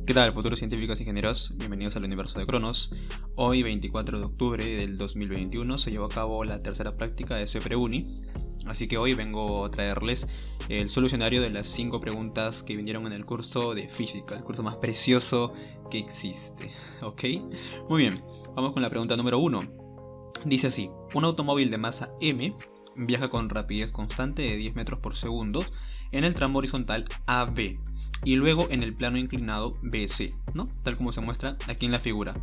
¿Qué tal, futuros científicos e ingenieros? Bienvenidos al universo de Cronos. Hoy, 24 de octubre del 2021, se llevó a cabo la tercera práctica de CEPREUNI. Así que hoy vengo a traerles el solucionario de las 5 preguntas que vinieron en el curso de física, el curso más precioso que existe. ¿Ok? Muy bien, vamos con la pregunta número 1. Dice así: un automóvil de masa M viaja con rapidez constante de 10 metros por segundo en el tramo horizontal AB y luego en el plano inclinado BC, ¿no? Tal como se muestra aquí en la figura.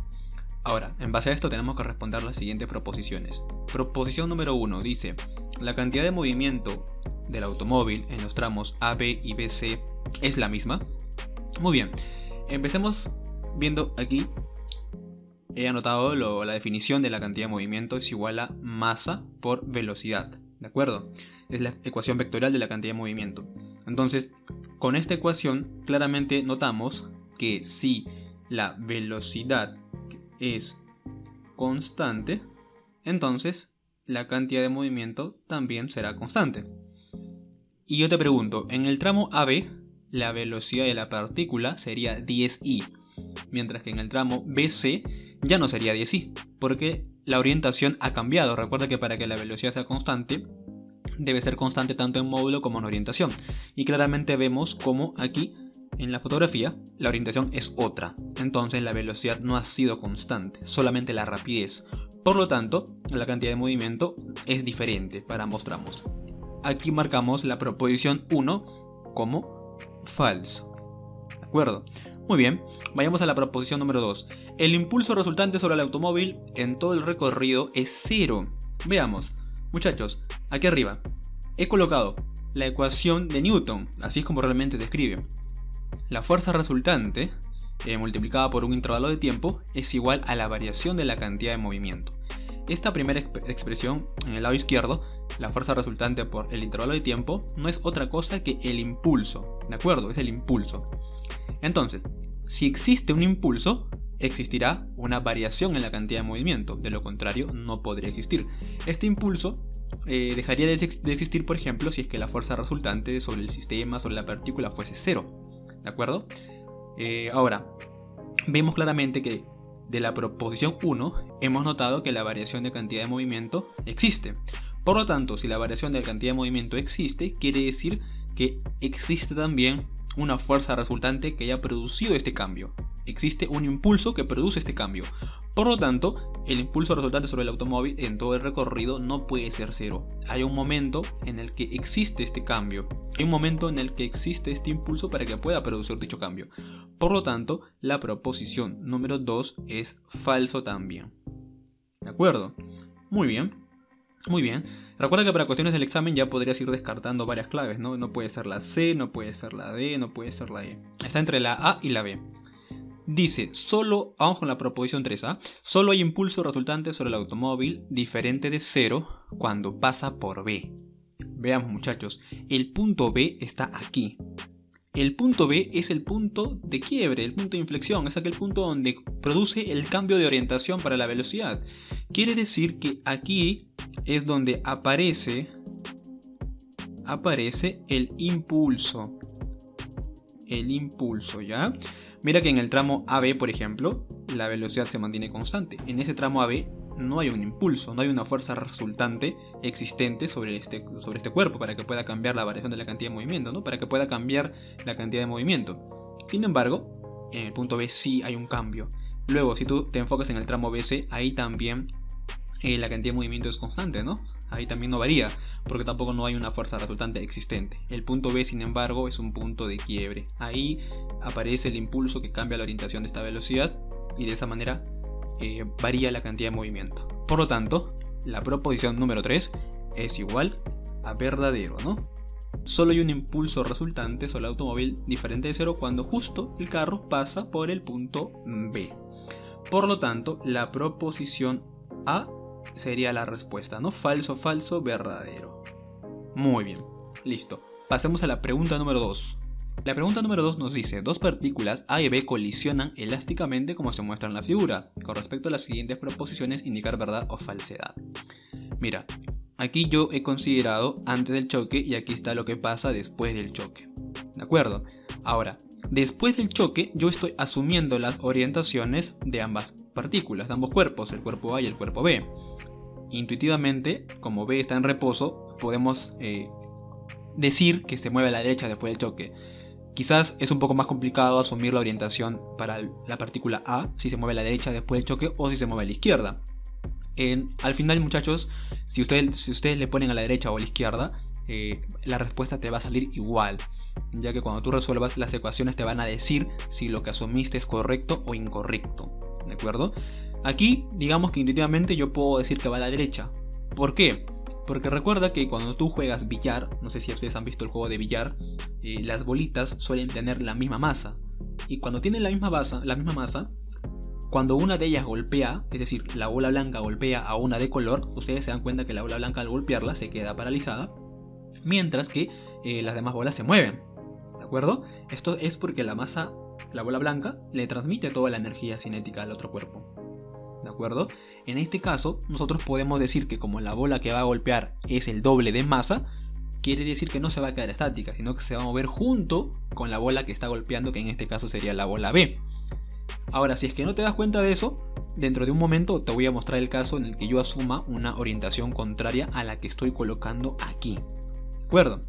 Ahora, en base a esto tenemos que responder las siguientes proposiciones. Proposición número 1 dice: la cantidad de movimiento del automóvil en los tramos AB y BC es la misma. Muy bien, empecemos viendo aquí. He anotado la definición de la cantidad de movimiento es igual a masa por velocidad, ¿de acuerdo? Es la ecuación vectorial de la cantidad de movimiento. Entonces, con esta ecuación claramente notamos que si la velocidad es constante, entonces la cantidad de movimiento también será constante. Y yo te pregunto, en el tramo AB, la velocidad de la partícula sería 10i, mientras que en el tramo BC ya no sería 10i, porque la orientación ha cambiado. Recuerda que para que la velocidad sea constante, debe ser constante tanto en módulo como en orientación. Y claramente vemos como aquí en la fotografía la orientación es otra. Entonces la velocidad no ha sido constante, solamente la rapidez. Por lo tanto, la cantidad de movimiento es diferente para ambos tramos. Aquí marcamos la proposición 1 como falso. ¿De acuerdo? Muy bien, vayamos a la proposición número 2. El impulso resultante sobre el automóvil en todo el recorrido es 0. Veamos, muchachos, aquí arriba he colocado la ecuación de Newton, así es como realmente se escribe. La fuerza resultante multiplicada por un intervalo de tiempo es igual a la variación de la cantidad de movimiento. Esta primera expresión en el lado izquierdo, la fuerza resultante por el intervalo de tiempo, no es otra cosa que el impulso, ¿de acuerdo? Es el impulso. Entonces, si existe un impulso, existirá una variación en la cantidad de movimiento, de lo contrario no podría existir. Este impulso dejaría de existir, por ejemplo, si es que la fuerza resultante sobre el sistema, sobre la partícula fuese 0, ¿de acuerdo? Ahora, vemos claramente que de la proposición 1 hemos notado que la variación de cantidad de movimiento existe. Por lo tanto, si la variación de cantidad de movimiento existe, quiere decir que existe también una fuerza resultante que haya producido este cambio. Existe un impulso que produce este cambio. Por lo tanto, el impulso resultante sobre el automóvil en todo el recorrido no puede ser 0. Hay un momento en el que existe este cambio. Hay un momento en el que existe este impulso para que pueda producir dicho cambio. Por lo tanto, la proposición número 2 es falso también. ¿De acuerdo? Muy bien. Muy bien. Recuerda que para cuestiones del examen ya podrías ir descartando varias claves, ¿no? No puede ser la C, no puede ser la D, no puede ser la E. Está entre la A y la B. Dice, vamos con la proposición 3A, solo hay impulso resultante sobre el automóvil diferente de 0 cuando pasa por B. Veamos, muchachos, el punto B está aquí. El punto B es el punto de quiebre, el punto de inflexión, es aquel punto donde produce el cambio de orientación para la velocidad. Quiere decir que aquí es donde aparece el impulso. El impulso, ¿ya? Mira que en el tramo AB, por ejemplo, la velocidad se mantiene constante. En ese tramo AB no hay un impulso, no hay una fuerza resultante existente sobre este cuerpo para que pueda cambiar la variación de la cantidad de movimiento, ¿no? Para que pueda cambiar la cantidad de movimiento. Sin embargo, en el punto B sí hay un cambio. Luego, si tú te enfocas en el tramo BC, ahí también la cantidad de movimiento es constante, ¿no? Ahí también no varía, porque tampoco no hay una fuerza resultante existente. El punto B, sin embargo, es un punto de quiebre. Ahí aparece el impulso que cambia la orientación de esta velocidad y de esa manera varía la cantidad de movimiento. Por lo tanto, la proposición número 3 es igual a verdadero, ¿no? Solo hay un impulso resultante sobre el automóvil diferente de 0 cuando justo el carro pasa por el punto B. Por lo tanto, la proposición A sería la respuesta, ¿no? Falso, falso, verdadero. Muy bien, listo. Pasemos a la pregunta número 2. La pregunta número 2 nos dice: dos partículas A y B colisionan elásticamente como se muestra en la figura. Con respecto a las siguientes proposiciones, indicar verdad o falsedad. Mira, aquí yo he considerado antes del choque y aquí está lo que pasa después del choque. ¿De acuerdo? Ahora, después del choque, yo estoy asumiendo las orientaciones de ambas partículas, de ambos cuerpos, el cuerpo A y el cuerpo B. Intuitivamente, como B está en reposo, podemos decir que se mueve a la derecha después del choque. Quizás es un poco más complicado asumir la orientación para la partícula A, si se mueve a la derecha después del choque o si se mueve a la izquierda. Al final, muchachos, si ustedes le ponen a la derecha o a la izquierda, la respuesta te va a salir igual, ya que cuando tú resuelvas las ecuaciones te van a decir si lo que asumiste es correcto o incorrecto, ¿de acuerdo? Aquí, digamos que intuitivamente yo puedo decir que va a la derecha. ¿Por qué? Porque recuerda que cuando tú juegas billar, no sé si ustedes han visto el juego de billar, las bolitas suelen tener la misma masa. Y cuando tienen la misma masa, cuando una de ellas golpea, es decir, la bola blanca golpea a una de color, ustedes se dan cuenta que la bola blanca al golpearla se queda paralizada, mientras que las demás bolas se mueven, ¿de acuerdo? Esto es porque la bola blanca, le transmite toda la energía cinética al otro cuerpo, ¿de acuerdo? En este caso, nosotros podemos decir que como la bola que va a golpear es el doble de masa, quiere decir que no se va a quedar estática, sino que se va a mover junto con la bola que está golpeando, que en este caso sería la bola B. Ahora, si es que no te das cuenta de eso, dentro de un momento te voy a mostrar el caso en el que yo asuma una orientación contraria a la que estoy colocando aquí. ¿De acuerdo?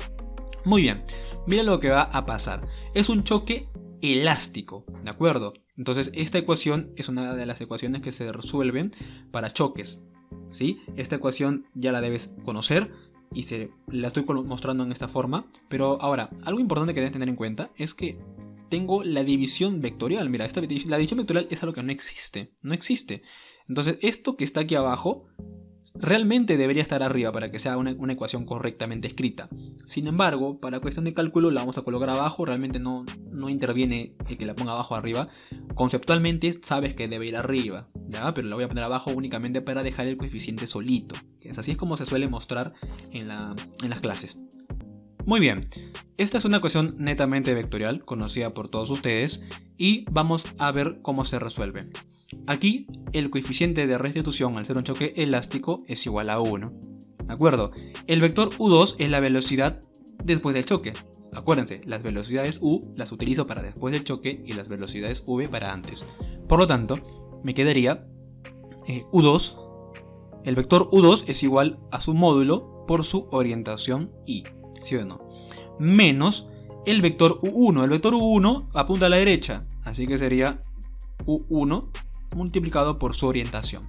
Muy bien, mira lo que va a pasar. Es un choque elástico, ¿de acuerdo? Entonces esta ecuación es una de las ecuaciones que se resuelven para choques, ¿sí? Esta ecuación ya la debes conocer y la estoy mostrando en esta forma. Pero ahora, algo importante que debes tener en cuenta es que tengo la división vectorial. Mira, la división vectorial es algo que no existe. No existe. Entonces esto que está aquí abajo realmente debería estar arriba para que sea una ecuación correctamente escrita. Sin embargo, para cuestión de cálculo la vamos a colocar abajo. Realmente no interviene el que la ponga abajo o arriba. Conceptualmente sabes que debe ir arriba, ¿ya? Pero la voy a poner abajo únicamente para dejar el coeficiente solito. Así es como se suele mostrar en las clases. Muy bien, esta es una ecuación netamente vectorial, conocida por todos ustedes, y vamos a ver cómo se resuelve. Aquí el coeficiente de restitución al ser un choque elástico es igual a 1. ¿De acuerdo? El vector U2 es la velocidad después del choque. Acuérdense, las velocidades U las utilizo para después del choque y las velocidades V para antes. Por lo tanto, me quedaría U2, el vector U2 es igual a su módulo por su orientación I. ¿Sí o no? Menos el vector U1. El vector U1 apunta a la derecha, así que sería U1 multiplicado por su orientación.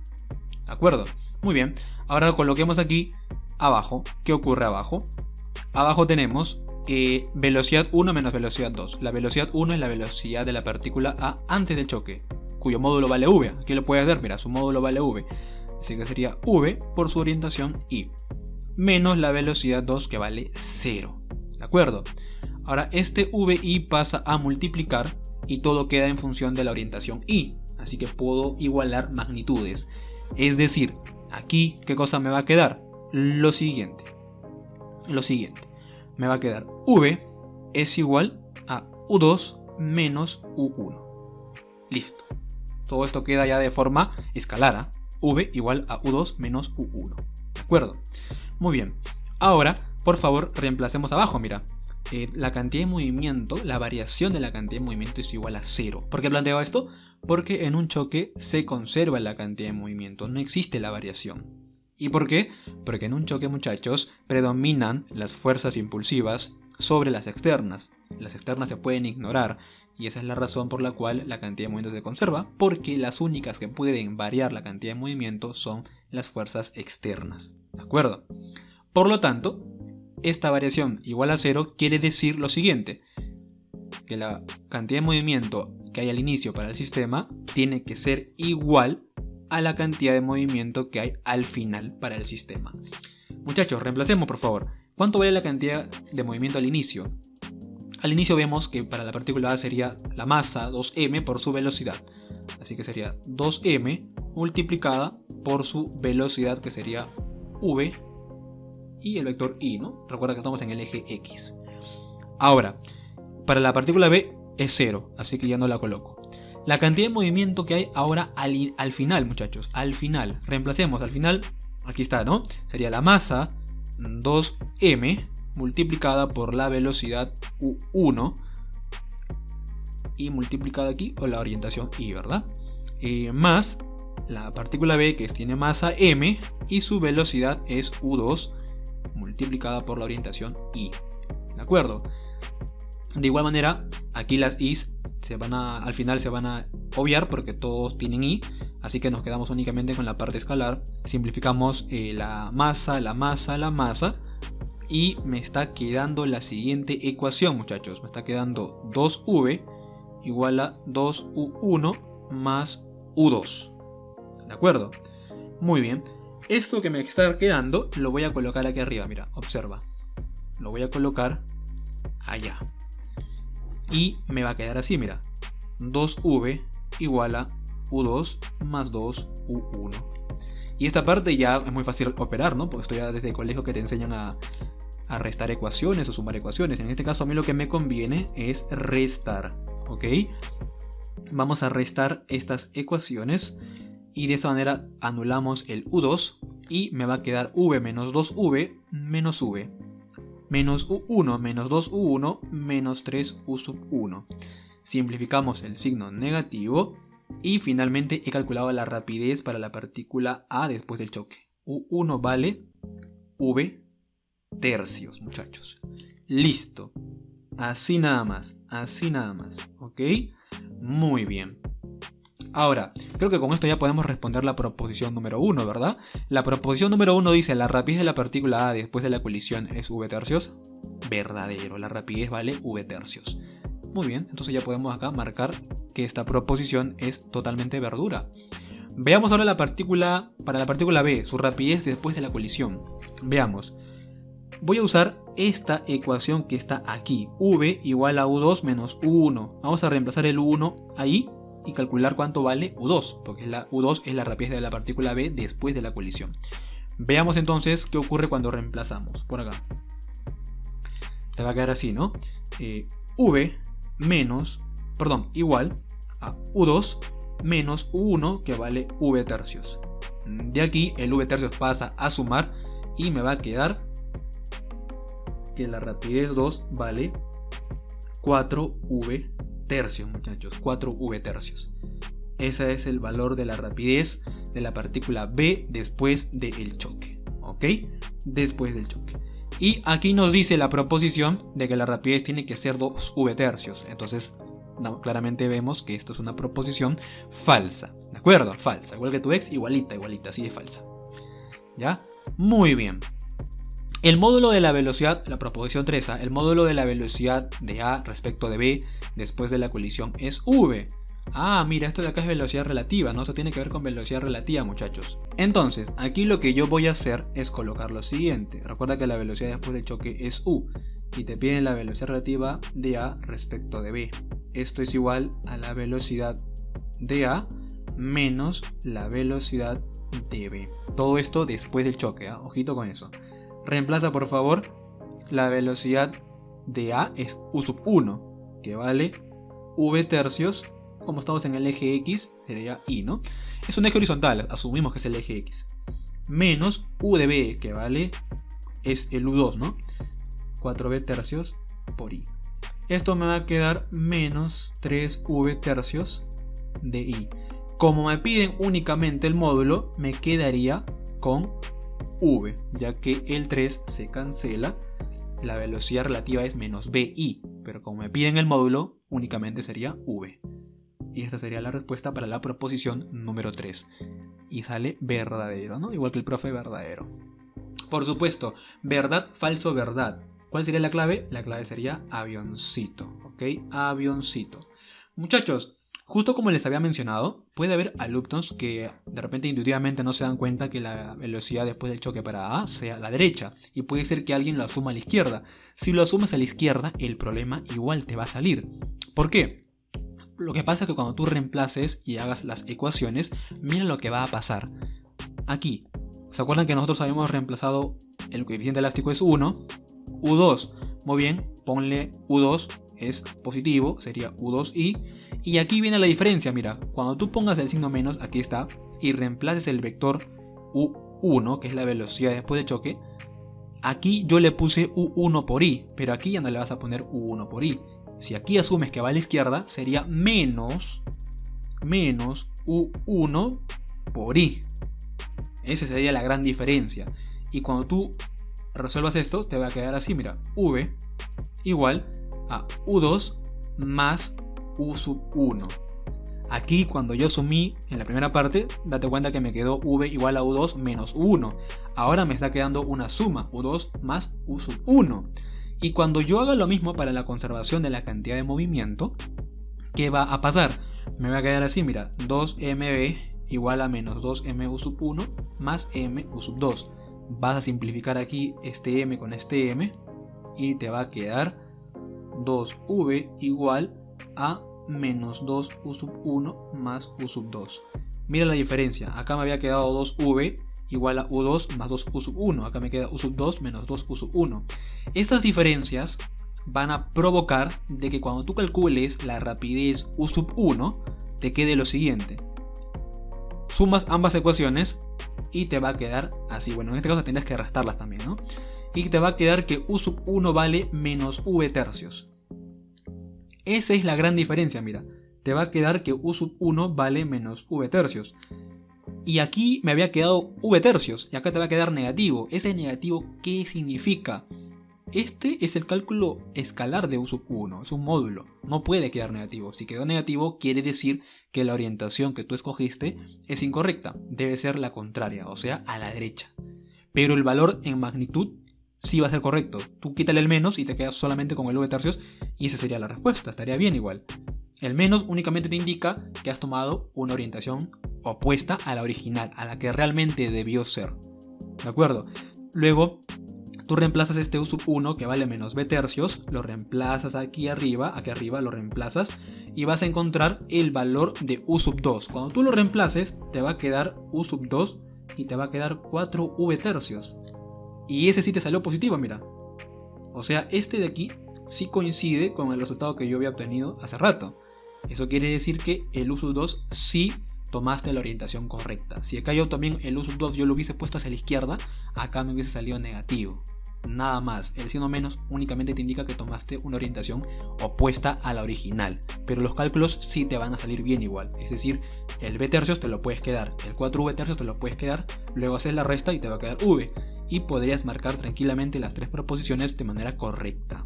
¿De acuerdo? Muy bien. Ahora coloquemos aquí abajo. ¿Qué ocurre abajo? Abajo tenemos velocidad 1 menos velocidad 2. La velocidad 1 es la velocidad de la partícula A antes del choque, cuyo módulo vale V. Aquí lo puedes ver, mira, su módulo vale V. Así que sería V por su orientación I. Menos la velocidad 2 que vale 0. ¿De acuerdo? Ahora este VI pasa a multiplicar y todo queda en función de la orientación I. Así que puedo igualar magnitudes. Es decir, aquí, ¿qué cosa me va a quedar? Lo siguiente. Me va a quedar V es igual a U2 menos U1. Listo. Todo esto queda ya de forma escalar. V igual a U2 menos U1. ¿De acuerdo? Muy bien, ahora por favor reemplacemos abajo, mira, la cantidad de movimiento, la variación de la cantidad de movimiento es igual a 0. ¿Por qué planteo esto? Porque en un choque se conserva la cantidad de movimiento, no existe la variación. ¿Y por qué? Porque en un choque, muchachos, predominan las fuerzas impulsivas sobre las externas. Las externas se pueden ignorar y esa es la razón por la cual la cantidad de movimiento se conserva, porque las únicas que pueden variar la cantidad de movimiento son las fuerzas externas. ¿De acuerdo? Por lo tanto, esta variación igual a 0 quiere decir lo siguiente: que la cantidad de movimiento que hay al inicio para el sistema tiene que ser igual a la cantidad de movimiento que hay al final para el sistema. Muchachos, reemplacemos por favor. ¿Cuánto vale la cantidad de movimiento al inicio? Al inicio vemos que para la partícula A sería la masa 2m por su velocidad. Así que sería 2m multiplicada por su velocidad, que sería v, y el vector i, ¿no? Recuerda que estamos en el eje x. Ahora, para la partícula B es 0, así que ya no la coloco. La cantidad de movimiento que hay ahora al final, muchachos, al final. Reemplacemos al final, aquí está, ¿no? Sería la masa 2m multiplicada por la velocidad u1. y multiplicada aquí con la orientación y, ¿verdad? Más la partícula B, que tiene masa m y su velocidad es u2 multiplicada por la orientación y. ¿De acuerdo? De igual manera, aquí las i's al final se van a obviar porque todos tienen i, así que nos quedamos únicamente con la parte escalar. Simplificamos la masa, la masa, la masa, y me está quedando la siguiente ecuación, muchachos. Me está quedando 2v igual a 2u1 más u2. ¿De acuerdo? Muy bien. Esto que me está quedando lo voy a colocar aquí arriba, mira, observa. Lo voy a colocar allá. Y me va a quedar así, mira. 2v igual a u2 más 2u1. Y esta parte ya es muy fácil operar, ¿no? Porque esto ya desde el colegio que te enseñan a restar ecuaciones o sumar ecuaciones. En este caso a mí lo que me conviene es restar, ¿ok? Vamos a restar estas ecuaciones y de esa manera anulamos el u2 y me va a quedar v menos 2v menos v. Menos u1 menos 2u1 menos 3u sub 1. Simplificamos el signo negativo y finalmente he calculado la rapidez para la partícula A después del choque. u1 vale v tercios, muchachos. Listo. Así nada más, ¿ok? Muy bien. Ahora, creo que con esto ya podemos responder la proposición número 1, ¿verdad? La proposición número 1 dice: la rapidez de la partícula A después de la colisión es v tercios. Verdadero, la rapidez vale v tercios. Muy bien, entonces ya podemos acá marcar que esta proposición es totalmente verdura. Veamos ahora para la partícula B, su rapidez después de la colisión. Veamos. Voy a usar esta ecuación que está aquí, v igual a u2 menos u1. Vamos a reemplazar el u1 ahí y calcular cuánto vale u2, porque la u2 es la rapidez de la partícula B después de la colisión. Veamos entonces qué ocurre cuando reemplazamos. Por acá. Te va a quedar así, ¿no? Igual a u2 menos u1, que vale v tercios. De aquí el v tercios pasa a sumar y me va a quedar que la rapidez 2 vale 4v tercios, muchachos, 4v tercios. Ese es el valor de la rapidez de la partícula B después del choque, ¿ok? Después del choque. Y aquí nos dice la proposición de que la rapidez tiene que ser 2v tercios. Entonces, claramente vemos que esto es una proposición falsa, ¿de acuerdo? Falsa, igual que tu ex, igualita, así de falsa. ¿Ya? Muy bien. El módulo de la velocidad, la proposición 3A, el módulo de la velocidad de A respecto de B después de la colisión es v. Ah, mira, esto de acá es velocidad relativa, ¿no? Esto tiene que ver con velocidad relativa, muchachos. Entonces, aquí lo que yo voy a hacer es colocar lo siguiente. Recuerda que la velocidad después del choque es u. Y te piden la velocidad relativa de A respecto de B. Esto es igual a la velocidad de A menos la velocidad de B. Todo esto después del choque, ¿eh? Ojito con eso. Reemplaza por favor, la velocidad de A es u sub 1, que vale v tercios, como estamos en el eje X, sería I, ¿no? Es un eje horizontal, asumimos que es el eje X. Menos u de B, que vale, es el u2, ¿no? 4v tercios por I. Esto me va a quedar menos 3v tercios de I. Como me piden únicamente el módulo, me quedaría con v, ya que el 3 se cancela, la velocidad relativa es menos vi, pero como me piden el módulo, únicamente sería v. Y esta sería la respuesta para la proposición número 3. Y sale verdadero, ¿no? Igual que el profe, verdadero. Por supuesto, verdad, falso, verdad. ¿Cuál sería la clave? La clave sería avioncito, ¿ok? Avioncito. Muchachos, justo como les había mencionado, puede haber alumnos que de repente intuitivamente no se dan cuenta que la velocidad después del choque para A sea la derecha, y puede ser que alguien lo asuma a la izquierda. Si lo asumes a la izquierda, el problema igual te va a salir. ¿Por qué? Lo que pasa es que cuando tú reemplaces y hagas las ecuaciones, mira lo que va a pasar. Aquí, ¿se acuerdan que nosotros habíamos reemplazado el coeficiente elástico es 1? U2, muy bien, ponle U2 es positivo, sería U2i. Y aquí viene la diferencia, mira, cuando tú pongas el signo menos, aquí está, y reemplaces el vector U1, que es la velocidad después del choque, aquí yo le puse U1 por I, pero aquí ya no le vas a poner U1 por I. Si aquí asumes que va a la izquierda, sería menos U1 por I. Esa sería la gran diferencia. Y cuando tú resuelvas esto, te va a quedar así, mira, V igual a U2 más U1. Aquí cuando yo sumí en la primera parte, date cuenta que me quedó V igual a U2 menos U1. Ahora me está quedando una suma, U2 más U1. Y cuando yo haga lo mismo para la conservación de la cantidad de movimiento, ¿qué va a pasar? Me va a quedar así, mira, 2mb igual a menos 2mu1 más mu2. Vas a simplificar aquí este m con este m y te va a quedar 2v igual a menos 2u1 más u2. Mira la diferencia, acá me había quedado 2v igual a u2 más 2u1, acá me queda u2 menos 2u1. Estas diferencias van a provocar de que cuando tú calcules la rapidez u1 te quede lo siguiente. Sumas ambas ecuaciones y te va a quedar así. Bueno, en este caso tendrás que restarlas también, ¿no? Y te va a quedar que u1 vale menos v tercios. Esa es la gran diferencia, mira. Te va a quedar que u1 vale menos v tercios. Y aquí me había quedado v tercios y acá te va a quedar negativo. ¿Ese negativo qué significa? Este es el cálculo escalar de u1, es un módulo, no puede quedar negativo. Si quedó negativo quiere decir que la orientación que tú escogiste es incorrecta, debe ser la contraria, o sea, a la derecha. Pero el valor en magnitud sí va a ser correcto, tú quítale el menos y te quedas solamente con el v tercios y esa sería la respuesta, estaría bien igual. El menos únicamente te indica que has tomado una orientación opuesta a la original, a la que realmente debió ser. ¿De acuerdo? Luego tú reemplazas este u1 que vale menos b tercios, lo reemplazas aquí arriba lo reemplazas y vas a encontrar el valor de u2. Cuando tú lo reemplaces te va a quedar u2 y te va a quedar 4v tercios. Y ese sí te salió positivo, mira. O sea, este de aquí sí coincide con el resultado que yo había obtenido hace rato. Eso quiere decir que el u2 sí tomaste la orientación correcta. Si acá yo también el u2 yo lo hubiese puesto hacia la izquierda, acá me hubiese salido negativo. Nada más, el signo menos únicamente te indica que tomaste una orientación opuesta a la original, pero los cálculos sí te van a salir bien igual, es decir, el b tercios te lo puedes quedar, el 4v tercios te lo puedes quedar, luego haces la resta y te va a quedar v, y podrías marcar tranquilamente las tres proposiciones de manera correcta.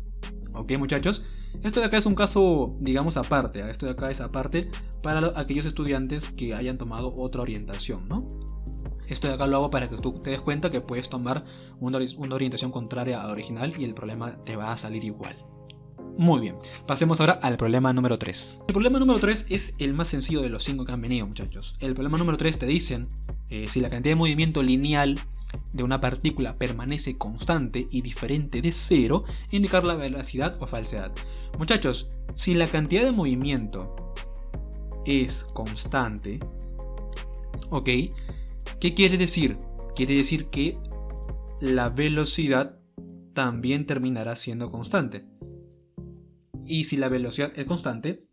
Ok, muchachos, esto de acá es un caso, digamos, aparte, esto de acá es aparte para aquellos estudiantes que hayan tomado otra orientación, ¿no? Esto de acá lo hago para que tú te des cuenta que puedes tomar una orientación contraria a la original y el problema te va a salir igual. Muy bien, pasemos ahora al problema número 3. El problema número 3 es el más sencillo de los 5 que han venido, muchachos. El problema número 3 te dicen si la cantidad de movimiento lineal de una partícula permanece constante y diferente de 0, indicar la velocidad o falsedad. Muchachos, si la cantidad de movimiento es constante, ok, ¿qué quiere decir? Quiere decir que la velocidad también terminará siendo constante. Y si la velocidad es constante,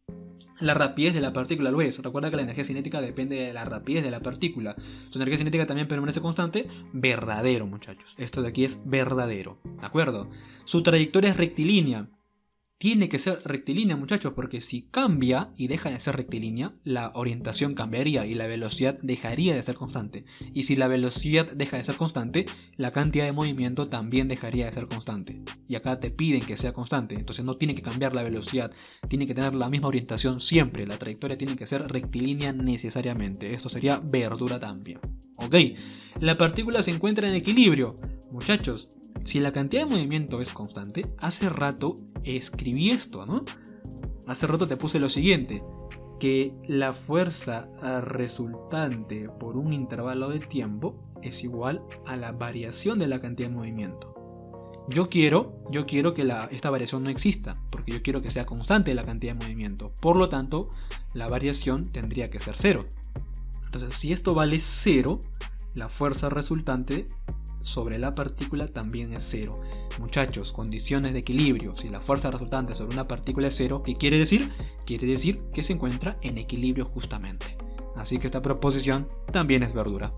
la rapidez de la partícula lo es. Recuerda que la energía cinética depende de la rapidez de la partícula. Su energía cinética también permanece constante. Verdadero, muchachos. Esto de aquí es verdadero. ¿De acuerdo? Su trayectoria es rectilínea. Tiene que ser rectilínea, muchachos, porque si cambia y deja de ser rectilínea, la orientación cambiaría y la velocidad dejaría de ser constante. Y si la velocidad deja de ser constante, la cantidad de movimiento también dejaría de ser constante. Y acá te piden que sea constante, entonces no tiene que cambiar la velocidad, tiene que tener la misma orientación siempre. La trayectoria tiene que ser rectilínea necesariamente. Esto sería verdura también. Ok, la partícula se encuentra en equilibrio. Muchachos, si la cantidad de movimiento es constante, hace rato escribí esto, ¿no? Hace rato te puse lo siguiente, que la fuerza resultante por un intervalo de tiempo es igual a la variación de la cantidad de movimiento. Yo quiero que esta variación no exista, porque yo quiero que sea constante la cantidad de movimiento. Por lo tanto, la variación tendría que ser 0. Entonces, si esto vale 0, la fuerza resultante sobre la partícula también es 0. Muchachos, condiciones de equilibrio. Si la fuerza resultante sobre una partícula es 0, ¿qué quiere decir? Quiere decir que se encuentra en equilibrio justamente. Así que esta proposición también es verdura.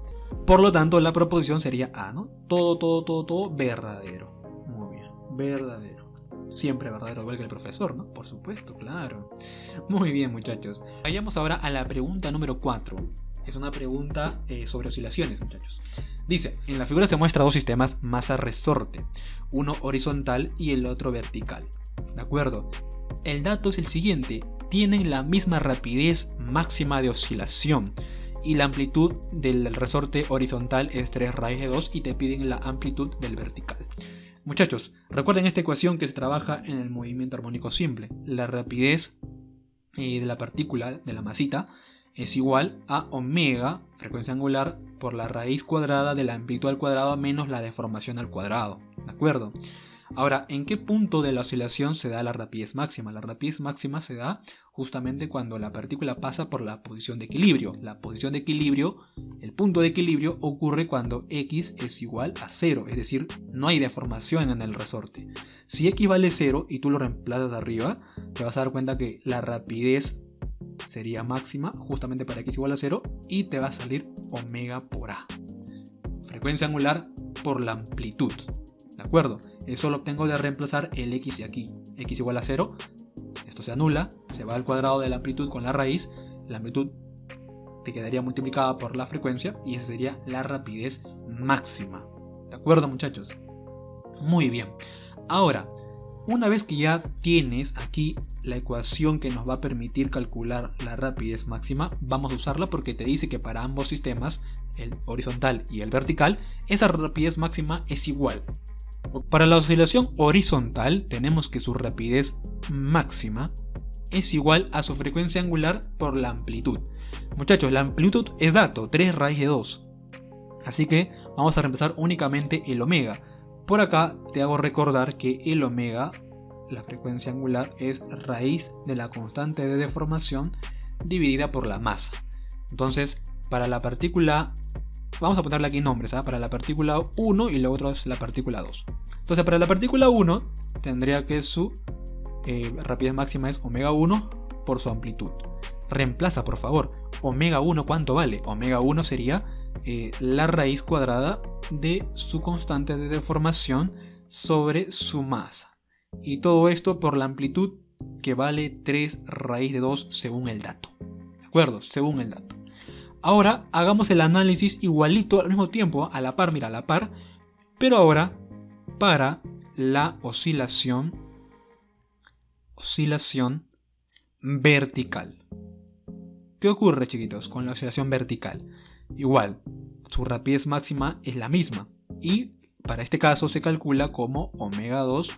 Por lo tanto, la proposición sería A, ¿no? Todo verdadero. Muy bien, verdadero. siempre verdadero igual que el profesor, ¿no? Por supuesto, claro. Muy bien, muchachos. Vayamos ahora a la pregunta número 4. Es una pregunta sobre oscilaciones, muchachos. Dice, en la figura se muestra dos sistemas masa-resorte, uno horizontal y el otro vertical. ¿De acuerdo? El dato es el siguiente, tienen la misma rapidez máxima de oscilación y la amplitud del resorte horizontal es 3 raíz de 2 y te piden la amplitud del vertical. Muchachos, recuerden esta ecuación que se trabaja en el movimiento armónico simple. La rapidez de la partícula, de la masita, es igual a omega, frecuencia angular, por la raíz cuadrada de la amplitud al cuadrado menos la deformación al cuadrado. ¿De acuerdo? Ahora, ¿en qué punto de la oscilación se da la rapidez máxima? La rapidez máxima se da justamente cuando la partícula pasa por la posición de equilibrio. La posición de equilibrio, el punto de equilibrio ocurre cuando x es igual a 0, es decir, no hay deformación en el resorte. Si x vale 0 y tú lo reemplazas arriba, te vas a dar cuenta que la rapidez sería máxima justamente para x igual a 0 y te va a salir omega por a. Frecuencia angular por la amplitud. ¿De acuerdo? Eso lo obtengo de reemplazar el x de aquí. X igual a 0. Esto se anula. Se va al cuadrado de la amplitud con la raíz. La amplitud te quedaría multiplicada por la frecuencia. Y esa sería la rapidez máxima. ¿De acuerdo, muchachos? Muy bien. Ahora, una vez que ya tienes aquí la ecuación que nos va a permitir calcular la rapidez máxima, vamos a usarla porque te dice que para ambos sistemas, el horizontal y el vertical, esa rapidez máxima es igual. Para la oscilación horizontal tenemos que su rapidez máxima es igual a su frecuencia angular por la amplitud. Muchachos, la amplitud es dato, 3 raíz de 2. Así que vamos a reemplazar únicamente el omega. Por acá te hago recordar que el omega, la frecuencia angular, es raíz de la constante de deformación dividida por la masa. Entonces, para la partícula, vamos a ponerle aquí nombres, ¿eh? Para la partícula 1 y la otra es la partícula 2. Entonces, para la partícula 1 tendría que su rapidez máxima es omega 1 por su amplitud. Reemplaza, por favor. Omega 1, ¿cuánto vale? Omega 1 sería la raíz cuadrada de su constante de deformación sobre su masa. Y todo esto por la amplitud que vale 3 raíz de 2 según el dato. ¿De acuerdo? Según el dato. Ahora hagamos el análisis igualito al mismo tiempo, a la par, mira, a la par. Pero ahora para la oscilación vertical. ¿Qué ocurre, chiquitos, con la oscilación vertical? Igual, su rapidez máxima es la misma y para este caso se calcula como omega 2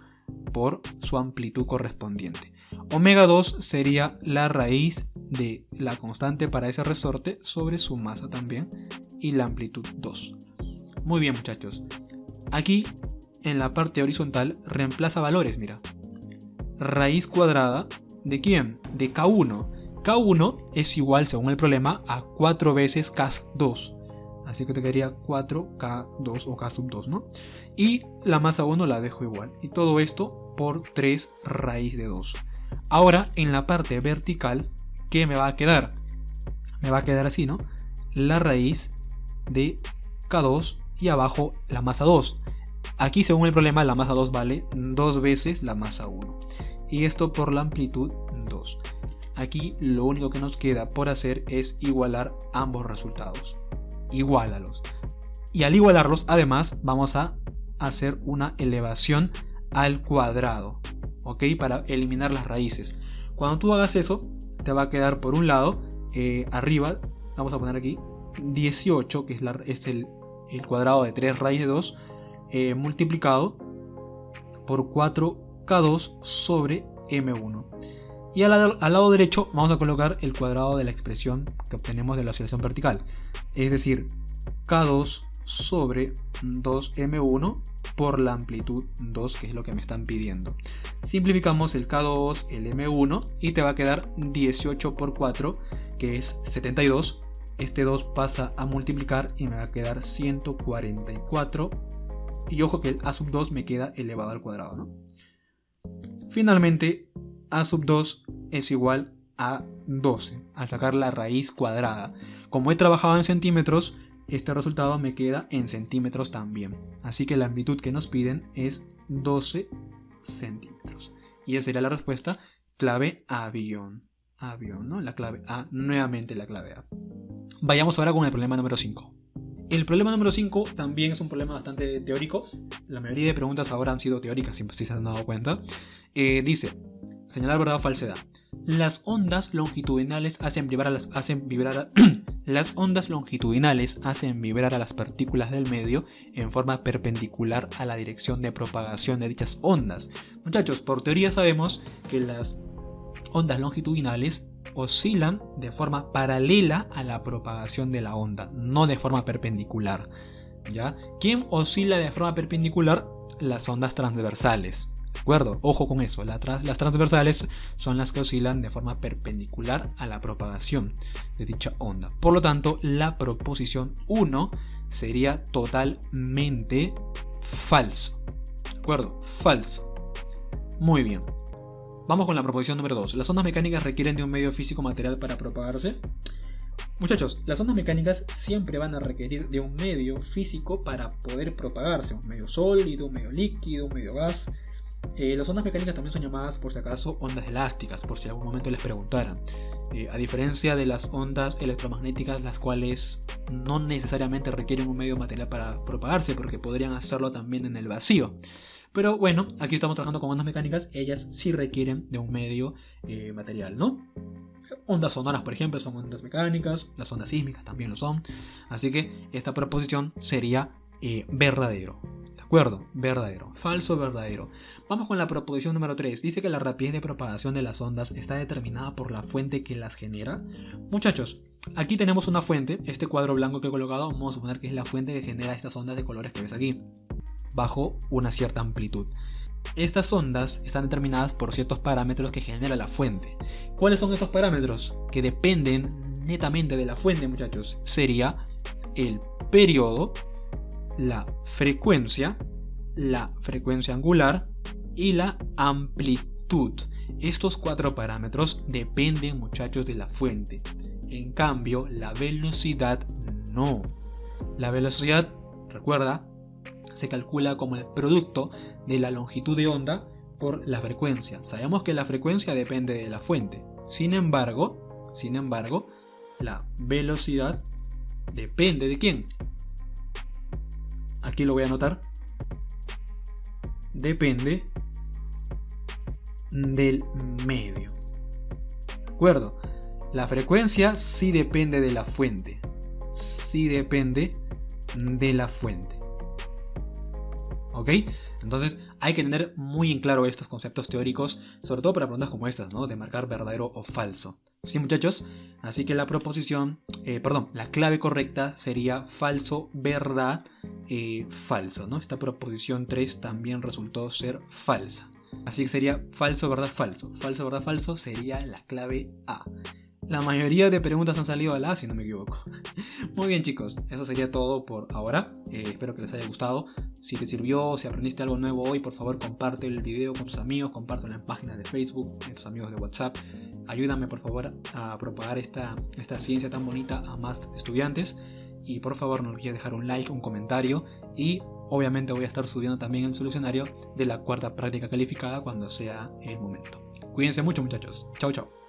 por su amplitud correspondiente. Omega 2 sería la raíz de la constante para ese resorte sobre su masa también y la amplitud 2. Muy bien, muchachos. Aquí en la parte horizontal reemplaza valores, mira. Raíz cuadrada ¿de quién? De K1. K1 es igual, según el problema, a 4 veces K2. Así que te quedaría 4K2 o K sub 2, ¿no? Y la masa 1 la dejo igual. Y todo esto por 3 raíz de 2. Ahora, en la parte vertical, ¿qué me va a quedar? Me va a quedar así, ¿no? La raíz de K2 y abajo la masa 2. Aquí, según el problema, la masa 2 vale 2 veces la masa 1. Y esto por la amplitud 2. Aquí lo único que nos queda por hacer es igualar ambos resultados. Iguálalos. Y al igualarlos, además, vamos a hacer una elevación al cuadrado. ¿Ok? Para eliminar las raíces. Cuando tú hagas eso, te va a quedar por un lado, arriba, vamos a poner aquí, 18, que es el cuadrado de 3 raíz de 2, multiplicado por 4K2 sobre M1. Y al lado derecho vamos a colocar el cuadrado de la expresión que obtenemos de la oscilación vertical. Es decir, K2 sobre 2M1 por la amplitud 2, que es lo que me están pidiendo. Simplificamos el K2, el M1 y te va a quedar 18 por 4, que es 72. Este 2 pasa a multiplicar y me va a quedar 144. Y ojo que el A sub 2 me queda elevado al cuadrado, ¿no? Finalmente, A sub 2 es igual a 12, al sacar la raíz cuadrada. Como he trabajado en centímetros, este resultado me queda en centímetros también. Así que la amplitud que nos piden es 12 centímetros. Y esa sería la respuesta, clave avión. Avión, ¿no? La clave A, nuevamente la clave A. Vayamos ahora con el problema número 5. El problema número 5 también es un problema bastante teórico. La mayoría de preguntas ahora han sido teóricas, si se han dado cuenta. Dice, señalar verdad o falsedad. Las ondas longitudinales hacen vibrar las ondas longitudinales hacen vibrar a las partículas del medio en forma perpendicular a la dirección de propagación de dichas ondas. Muchachos, por teoría sabemos que las ondas longitudinales oscilan de forma paralela a la propagación de la onda, no de forma perpendicular. ¿Ya? ¿Quién oscila de forma perpendicular? Las ondas transversales. ¿De acuerdo? Ojo con eso. Las transversales son las que oscilan de forma perpendicular a la propagación de dicha onda. Por lo tanto, la proposición 1 sería totalmente falso. ¿De acuerdo? Falso. Muy bien. Vamos con la proposición número 2. ¿Las ondas mecánicas requieren de un medio físico material para propagarse? Muchachos, las ondas mecánicas siempre van a requerir de un medio físico para poder propagarse. Un medio sólido, un medio líquido, un medio gas. Las ondas mecánicas también son llamadas, por si acaso, ondas elásticas, por si en algún momento les preguntaran. A diferencia de las ondas electromagnéticas, las cuales no necesariamente requieren un medio material para propagarse, porque podrían hacerlo también en el vacío. Pero bueno, aquí estamos trabajando con ondas mecánicas, ellas sí requieren de un medio material, ¿no? Ondas sonoras, por ejemplo, son ondas mecánicas, las ondas sísmicas también lo son. Así que esta proposición sería verdadero. ¿De acuerdo? Verdadero. Falso, verdadero. Vamos con la proposición número 3. Dice que la rapidez de propagación de las ondas está determinada por la fuente que las genera. Muchachos, aquí tenemos una fuente. Este cuadro blanco que he colocado, vamos a suponer que es la fuente que genera estas ondas de colores que ves aquí, bajo una cierta amplitud. Estas ondas están determinadas por ciertos parámetros que genera la fuente. ¿Cuáles son estos parámetros? Que dependen netamente de la fuente, muchachos. Sería el periodo, la frecuencia angular y la amplitud. Estos 4 parámetros dependen, muchachos, de la fuente. En cambio, la velocidad no. La velocidad, recuerda, se calcula como el producto de la longitud de onda por la frecuencia. Sabemos que la frecuencia depende de la fuente. Sin embargo, la velocidad depende de quién. Aquí lo voy a anotar. Depende del medio. ¿De acuerdo? La frecuencia sí depende de la fuente. Sí depende de la fuente. ¿Ok? Entonces hay que tener muy en claro estos conceptos teóricos, sobre todo para preguntas como estas, ¿no? De marcar verdadero o falso. ¿Sí, muchachos? Así que la la clave correcta sería falso, verdad, falso, ¿no? Esta proposición 3 también resultó ser falsa. Así que sería falso, verdad, falso. Falso, verdad, falso sería la clave A. La mayoría de preguntas han salido al A, si no me equivoco. Muy bien, chicos, eso sería todo por ahora. Espero que les haya gustado. Si te sirvió, si aprendiste algo nuevo hoy, por favor comparte el video con tus amigos, compártelo en páginas de Facebook, en tus amigos de WhatsApp. Ayúdame por favor a propagar esta ciencia tan bonita a más estudiantes. Y por favor no olvides dejar un like, un comentario. Y obviamente voy a estar subiendo también el solucionario de la 4ª práctica calificada cuando sea el momento. Cuídense mucho, muchachos. Chau, chau.